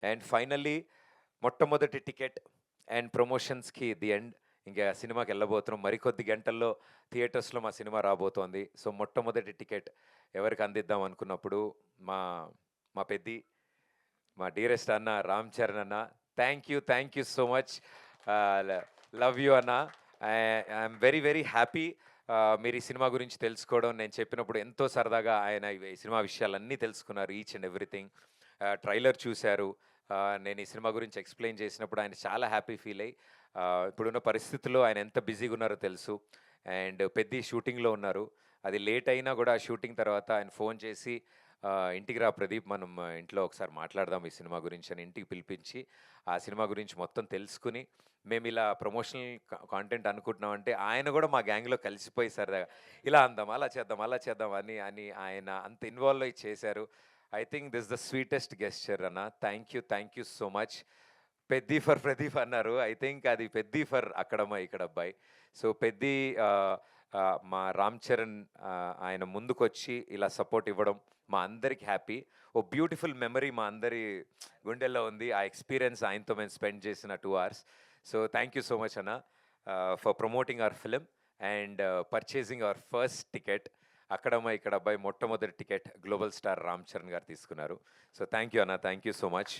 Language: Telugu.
అండ్ ఫైనల్లీ మొట్టమొదటి టికెట్ అండ్ ప్రమోషన్స్‌కి ది ఎండ్. ఇంకా సినిమాకెళ్ళబోతున్నాం. మరికొద్ది గంటల్లో థియేటర్స్‌లో మా సినిమా రాబోతోంది. సో, మొట్టమొదటి టికెట్ ఎవరికి అందిద్దాం అనుకున్నప్పుడు మా మా పెద్ది, మా డియరెస్ట్ అన్న రామ్ చరణ్ అన్న. Thank you so much. ఆహ్, ల లవ్ యూ అన్న. I'm very, very happy. మీరు ఈ సినిమా గురించి తెలుసుకోవడం నేను చెప్పినప్పుడు ఎంతో సరదాగా ఆయన ఈ సినిమా విషయాలన్నీ తెలుసుకున్నారు. Each and everything. ట్రైలర్ చూసారు. నేను ఈ సినిమా గురించి ఎక్స్‌ప్లెయిన్ చేసినప్పుడు ఆయన చాలా హ్యాపీ ఫీల్ అయ్యి ఇప్పుడున్న పరిస్థితుల్లో ఆయన ఎంత బిజీగా ఉన్నారో తెలుసు. అండ్ పెద్ది షూటింగ్‌లో ఉన్నారు. అది లేట్ అయినా గూడా షూటింగ్ తర్వాత ఆయన ఫోన్ చేసి "ఇంటికి రా ప్రదీప్, మనం ఇంట్లో ఒకసారి మాట్లాడదాం ఈ సినిమా గురించి" అని ఇంటికి పిలిపించి, ఆ సినిమా గురించి మొత్తం తెలుసుకొని, మేమిలా ప్రమోషనల్ కాంటెంట్ అనుకుంటున్నామంటే, ఆయన గూడా మా గ్యాంగ్‌లో కలిసిపోయి సరదాగా ఇలా అందాం, అలా చేద్దాం అని ఆయన అంత ఇన్వాల్వ్ అయ్యి చేశారు. I think this the sweetest gesture అన్న. Thank you so much. Peddi for Pradeep అన్నారు. ఐ థింక్ అది Peddi for Akkadamma Ikkadabbayi. So, Peddi ah, మా రామ్ చరణ్ ఆయన ముందుకొచ్చి ఇలా సపోర్ట్ ఇవ్వడం మా అందరికి హ్యాపీ. ఓ బ్యూటిఫుల్ మెమరీ మా అందరి గుండెల్లో ఉంది. ఆ ఎక్స్‌పీరియన్స్ ఆయనతో మేము స్పెండ్ చేసిన 2 hours. So, thank you so much అన్న for promoting our film and purchasing our first ticket. Akkadamma Ikkadabbayi మొట్టమొదటి ticket global star Ram Charan గారు తీసుకున్నారు. సో, థ్యాంక్ యూ అన్న. Thank you so much.